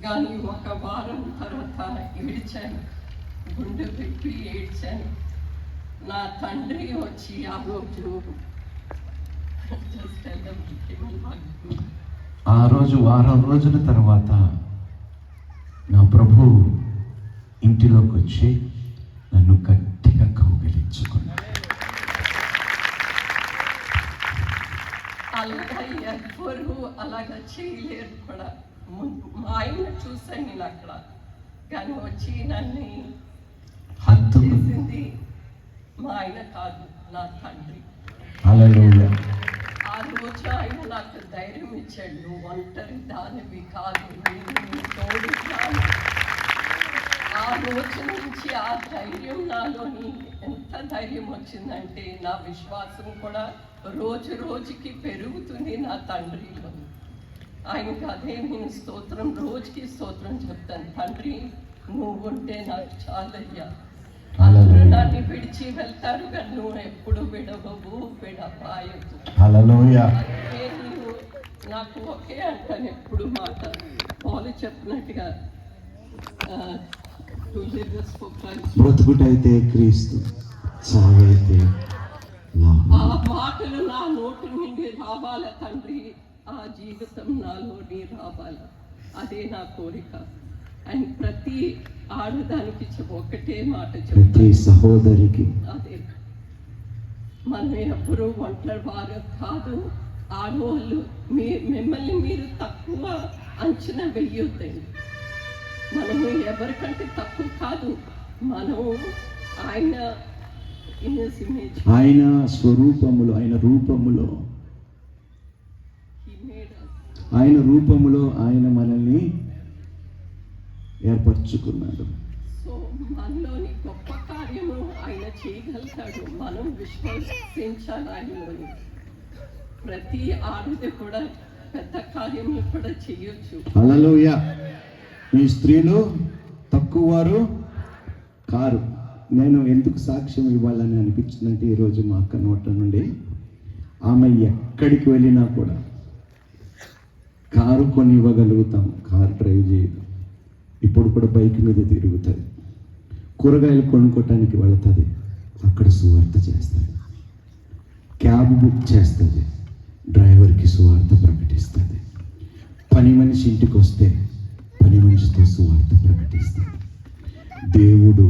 కానీ ఒక వారం తర్వాత ఏడ్చాను, గుండె పెట్టి ఏడ్చాను. నా తండ్రి వచ్చి ఆ రోజు వారం రోజుల తర్వాత నా ప్రభు ఇంటిలోకి వచ్చి నన్ను గట్టిగా కౌగిలించుకున్నాడు. అలాగా ఎవ్వరూ అలాగా చేయలేరు కూడా. మా ఆయన చూసాను నేను అక్కడ, కానీ వచ్చి నన్ను చేసింది మా ఆయన కాదు, నా తండ్రి. హల్లెలూయా. ఆ రోజు ఆయన నాకు ధైర్యం ఇచ్చాడు, నువ్వు ఒంటరి దానివి కాదు, నేను తోడు కాదు. ఆ రోజు నుంచి ఆ ధైర్యం నాలోని ఎంత ధైర్యం వచ్చిందంటే నా విశ్వాసం కూడా రోజు రోజుకి పెరుగుతుంది నా తండ్రిలో. ఆయనకి అదే నేను స్తోత్రం, రోజుకి స్తోత్రం చెప్తాను. తండ్రి నువ్వు ఉంటే నాకు చాలయ్యా. అందరూ నన్ను విడిచి వెళ్తారు కానీ నువ్వు ఎప్పుడు విడవవు, విడపాయదు. అందుకే నేను నాకు ఒకే అంటాను ఎప్పుడు మాట. పాలు చెప్పినట్టుగా బ్రతుకుటైతే క్రీస్తు, చావైతే ఆ మాటలు నా నోటి నుండి రావాల తండ్రి. ఆ జీవితం నాలోని రావాల, అదే నా కోరిక. అండ్ ప్రతి ఆడదానికి ఒకటే మాట ప్రతి సహోదరికి అదే, మనం ఎప్పుడూ ఒంటరి వారు కాదు. ఆడవాళ్ళు మిమ్మల్ని మీరు తక్కువ అంచనా వెయ్యొద్దండి. మనము ఎవరికంటే తక్కువ కాదు. మనము ఆయన స్వరూపములో, ఆయన రూపములో ఆయన మనల్ని ఏర్పరచుకున్నాడు. సో మనలోని గొప్ప కార్యము ఆయన చేయగలుగుతాడు. మనం విశ్వసించాలి ఆయనలోని. ప్రతి ఆడది కూడా పెద్ద కార్యము కూడా చేయొచ్చు. హల్లెలూయా. మీ స్త్రీలు తక్కువ వారు కారు. నేను ఎందుకు సాక్ష్యం ఇవ్వాలని అనిపించిందంటే, ఈరోజు మా అక్క నోట నుండి, ఆమె ఎక్కడికి వెళ్ళినా కూడా కారు కొని ఇవ్వగలుగుతాం, కారు డ్రైవ్ చేయదు. ఇప్పుడు కూడా బైక్ మీద తిరుగుతుంది. కూరగాయలు కొనుక్కోవటానికి వెళుతుంది, అక్కడ సువార్త చేస్తుంది. క్యాబ్ బుక్ చేస్తుంది, డ్రైవర్కి సువార్త ప్రకటిస్తుంది. పని మనిషి ఇంటికి వస్తే పని మనిషితో సువార్త ప్రకటిస్తుంది. దేవుడు